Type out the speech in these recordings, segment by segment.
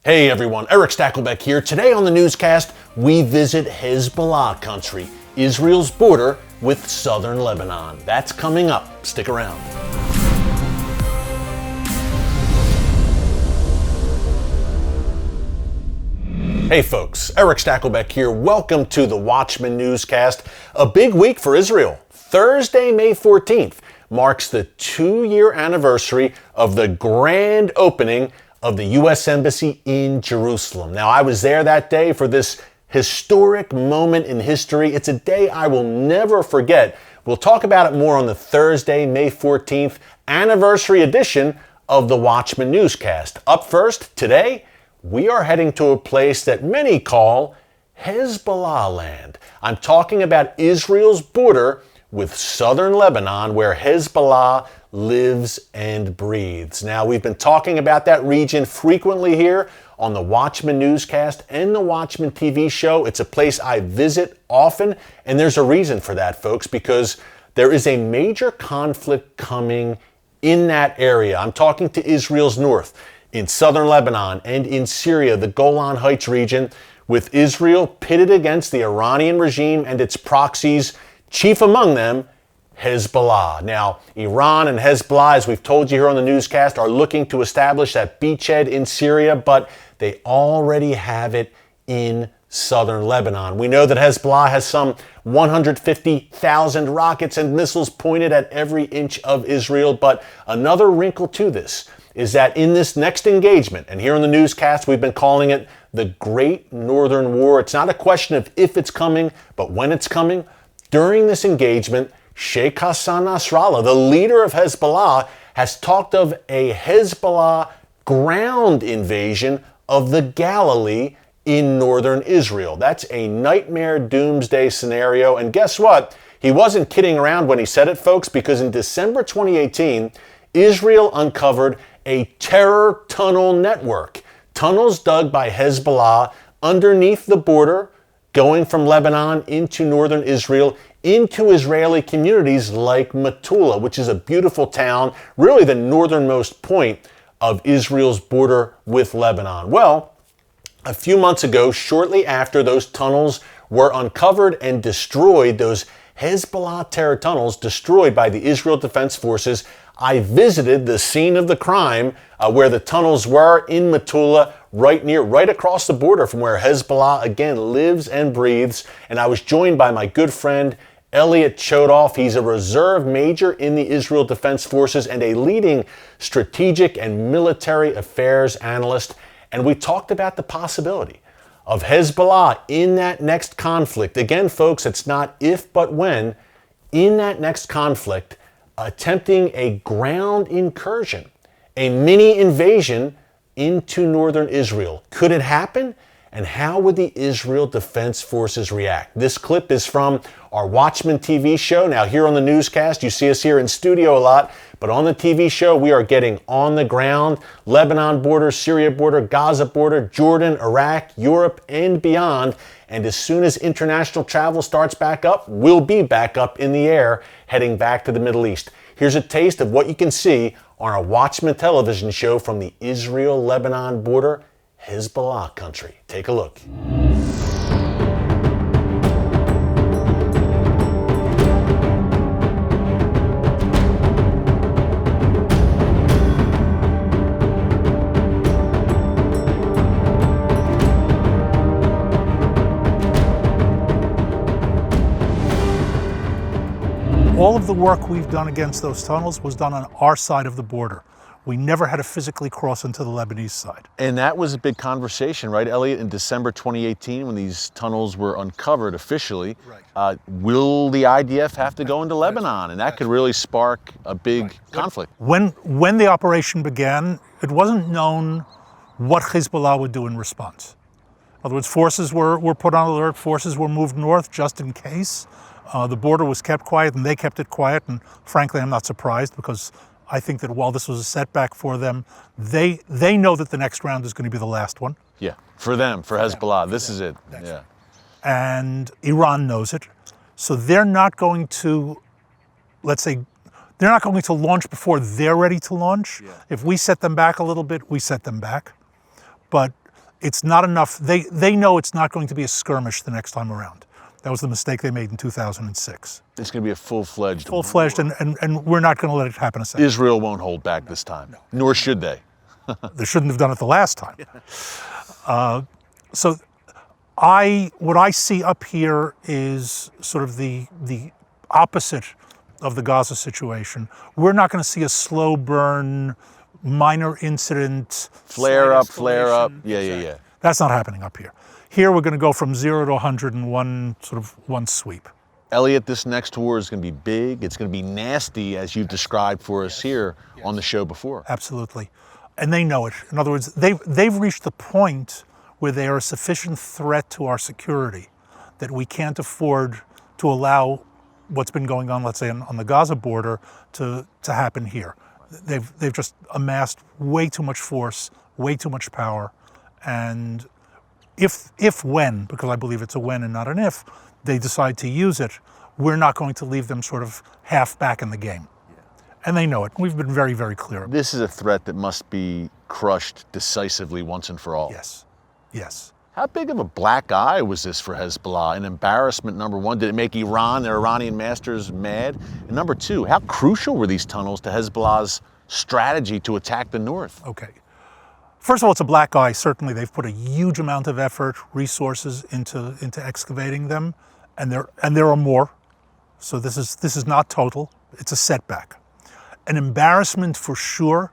Hey everyone, Erick Stakelbeck here. Today on the newscast, we visit Hezbollah country, Israel's border with southern Lebanon. That's coming up. Stick around. Hey folks, Erick Stakelbeck here. Welcome to the Watchman newscast. A big week for Israel. Thursday, May 14th marks the 2-year anniversary of the grand opening of the U.S. Embassy in Jerusalem. Now, I was there that day for this historic moment in history. It's a day I will never forget. We'll talk about it more on the Thursday, May 14th anniversary edition of the Watchman newscast. Up first, today, we are heading to a place that many call Hezbollah land. I'm talking about Israel's border with southern Lebanon, where Hezbollah lives and breathes. Now, we've been talking about that region frequently here on the Watchman newscast and the Watchman TV show. It's a place I visit often, and there's a reason for that, folks, because there is a major conflict coming in that area. I'm talking to Israel's north, in southern Lebanon, and in Syria, the Golan Heights region, with Israel pitted against the Iranian regime and its proxies, chief among them, Hezbollah. Now, Iran and Hezbollah, as we've told you here on the newscast, are looking to establish that beachhead in Syria, but they already have it in southern Lebanon. We know that Hezbollah has some 150,000 rockets and missiles pointed at every inch of Israel, but another wrinkle to this is that in this next engagement, and here on the newscast we've been calling it the Great Northern War, it's not a question of if it's coming, but when it's coming. During this engagement, Sheikh Hassan Nasrallah, the leader of Hezbollah, has talked of a Hezbollah ground invasion of the Galilee in northern Israel. That's a nightmare doomsday scenario. And guess what? He wasn't kidding around when he said it, folks, because in December 2018, Israel uncovered a terror tunnel network. Tunnels dug by Hezbollah underneath the border, going from Lebanon into northern Israel, into Israeli communities like Metula, which is a beautiful town, really the northernmost point of Israel's border with Lebanon. Well, a few months ago, shortly after those tunnels were uncovered and destroyed, those Hezbollah terror tunnels destroyed by the Israel Defense Forces, I visited the scene of the crime where the tunnels were in Metula, right across the border from where Hezbollah again lives and breathes. And I was joined by my good friend Elliot Chodoff. He's a reserve major in the Israel Defense Forces and a leading strategic and military affairs analyst. And we talked about the possibility of Hezbollah in that next conflict. Again, folks, it's not if but when, in that next conflict, attempting a ground incursion, a mini invasion into northern Israel. Could it happen? And how would the Israel Defense Forces react? This clip is from our Watchman TV show. Now, here on the newscast, you see us here in studio a lot, but on the TV show, we are getting on the ground, Lebanon border, Syria border, Gaza border, Jordan, Iraq, Europe, and beyond. And as soon as international travel starts back up, we'll be back up in the air, heading back to the Middle East. Here's a taste of what you can see on our Watchman television show from the Israel-Lebanon border, Hezbollah country. Take a look. All of the work we've done against those tunnels was done on our side of the border. We never had to physically cross into the Lebanese side. And that was a big conversation, right, Elliot, in December 2018 when these tunnels were uncovered officially. Right. Will the IDF have to go into Lebanon? And that could really spark a big conflict. When the operation began, it wasn't known what Hezbollah would do in response. In other words, forces were put on alert, forces were moved north just in case. The border was kept quiet, and they kept it quiet, and frankly, I'm not surprised, because I think that while this was a setback for them, they know that the next round is going to be the last one. Yeah, for them, for Hezbollah, this is it. Yeah. Right. And Iran knows it. So they're not going to, let's say, they're not going to launch before they're ready to launch. Yeah. If we set them back a little bit, we set them back. But it's not enough. They know it's not going to be a skirmish the next time around. That was the mistake they made in 2006. It's going to be a full-fledged and we're not going to let it happen a second. Israel won't hold back this time, nor should they. They shouldn't have done it the last time. So what I see up here is sort of the opposite of the Gaza situation. We're not going to see a slow burn, minor incident, flare up. Yeah. That's not happening up here. Here we're going to go from 0 to 100 in one sweep. Elliot, this next war is going to be big. It's going to be nasty, as you've described for us here on the show before. Absolutely. And they know it. In other words, they've reached the point where they are a sufficient threat to our security that we can't afford to allow what's been going on, let's say, on the Gaza border to happen here. They've just amassed way too much force, way too much power, and when, because I believe it's a when and not an if, they decide to use it, we're not going to leave them sort of half back in the game. And they know it. We've been very, very clear. This is a threat that must be crushed decisively once and for all. Yes. How big of a black eye was this for Hezbollah? An embarrassment, number one. Did it make Iran, their Iranian masters, mad? And number two, how crucial were these tunnels to Hezbollah's strategy to attack the north? Okay. First of all, it's a black eye. Certainly, they've put a huge amount of effort, resources into excavating them, and there are more. So this is not total. It's a setback. An embarrassment for sure,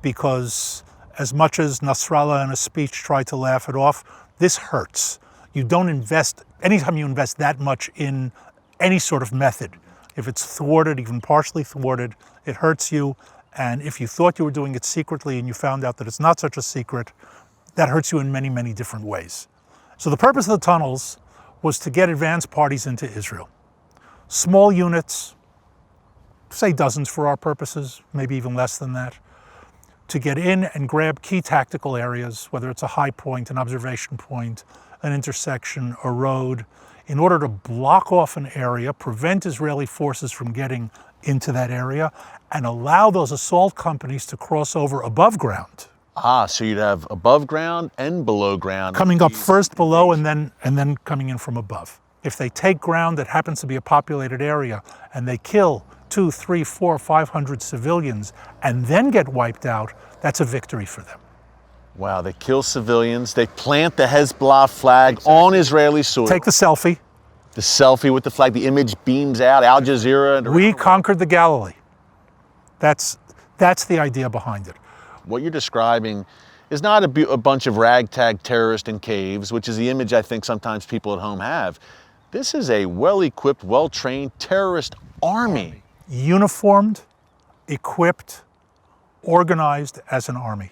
because as much as Nasrallah in a speech tried to laugh it off, this hurts. You don't invest, anytime you invest that much in any sort of method, if it's thwarted, even partially thwarted, it hurts you. And if you thought you were doing it secretly and you found out that it's not such a secret, that hurts you in many, many different ways. So the purpose of the tunnels was to get advance parties into Israel. Small units, say dozens for our purposes, maybe even less than that, to get in and grab key tactical areas, whether it's a high point, an observation point, an intersection, a road, in order to block off an area, prevent Israeli forces from getting into that area, and allow those assault companies to cross over above ground. So you'd have above ground and below ground. Coming up first below and then coming in from above. If they take ground that happens to be a populated area and they kill 200, 300, 400, 500 civilians and then get wiped out, that's a victory for them. Wow, they kill civilians, they plant the Hezbollah flag on Israeli soil. Take the selfie. The selfie with the flag, the image beams out, Al Jazeera. We conquered the Galilee. That's the idea behind it. What you're describing is not a bunch of ragtag terrorists in caves, which is the image I think sometimes people at home have. This is a well-equipped, well-trained terrorist army. Uniformed, equipped, organized as an army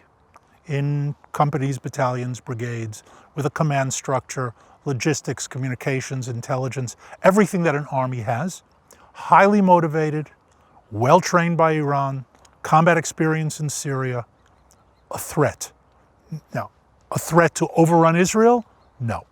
in companies, battalions, brigades, with a command structure, logistics, communications, intelligence, everything that an army has. Highly motivated, well-trained by Iran, combat experience in Syria, a threat. Now, a threat to overrun Israel? No.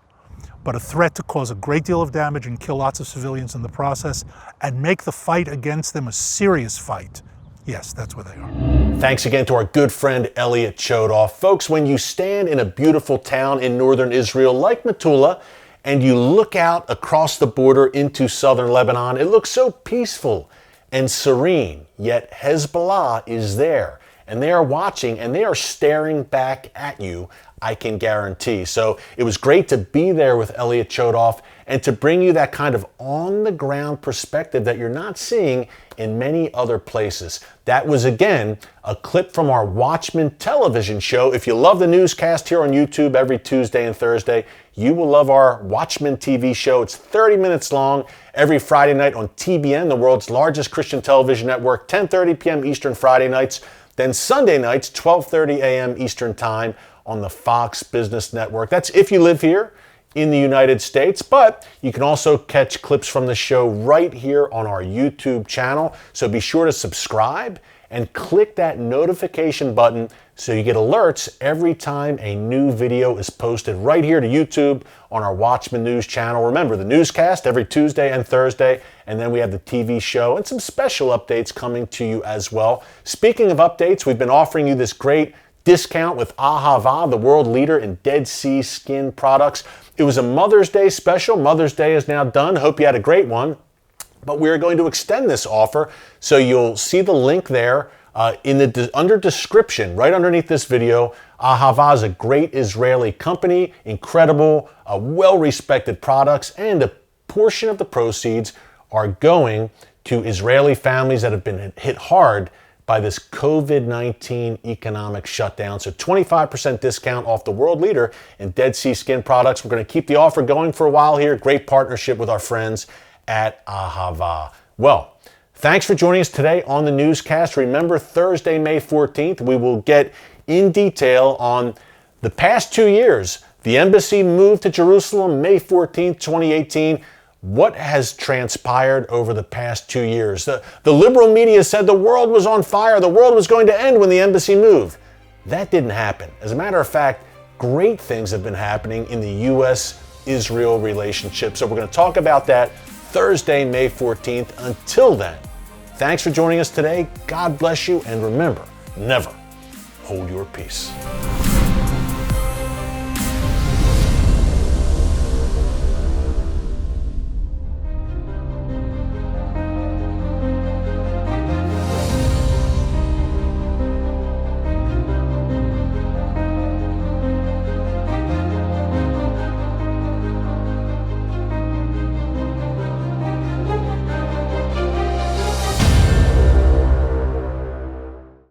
But a threat to cause a great deal of damage and kill lots of civilians in the process and make the fight against them a serious fight. Yes, that's what they are. Thanks again to our good friend Elliot Chodoff. Folks, when you stand in a beautiful town in northern Israel like Metula and you look out across the border into southern Lebanon, it looks so peaceful and serene, yet Hezbollah is there. And they are watching and they are staring back at you, I can guarantee. So it was great to be there with Elliot Chodoff and to bring you that kind of on-the-ground perspective that you're not seeing in many other places. That was, again, a clip from our Watchman television show. If you love the newscast here on YouTube every Tuesday and Thursday, you will love our Watchman TV show. It's 30 minutes long every Friday night on TBN, the world's largest Christian television network, 10:30 p.m. Eastern Friday nights. Then Sunday nights, 12:30 a.m. Eastern Time on the Fox Business Network. That's if you live here in the United States, but you can also catch clips from the show right here on our YouTube channel. So be sure to subscribe and click that notification button so you get alerts every time a new video is posted right here to YouTube on our Watchman News channel. Remember, the newscast every Tuesday and Thursday, and then we have the TV show and some special updates coming to you as well. Speaking of updates, we've been offering you this great discount with Ahava, the world leader in Dead Sea skin products. It was a Mother's Day special. Mother's Day is now done. Hope you had a great one. But we're going to extend this offer, so you'll see the link there under description, right underneath this video. Ahava is a great Israeli company, incredible, well-respected products, and a portion of the proceeds are going to Israeli families that have been hit hard by this COVID-19 economic shutdown. So 25% discount off the world leader in Dead Sea skin products. We're going to keep the offer going for a while here. Great partnership with our friends at Ahava. Well, thanks for joining us today on the Newscast. Remember, Thursday, May 14th, we will get in detail on the past 2 years. The embassy moved to Jerusalem May 14th, 2018. What has transpired over the past 2 years? The liberal media said the world was on fire, the world was going to end when the embassy moved. That didn't happen. As a matter of fact, great things have been happening in the U.S.-Israel relationship. So we're going to talk about that Thursday, May 14th. Until then, thanks for joining us today. God bless you, and remember, never hold your peace.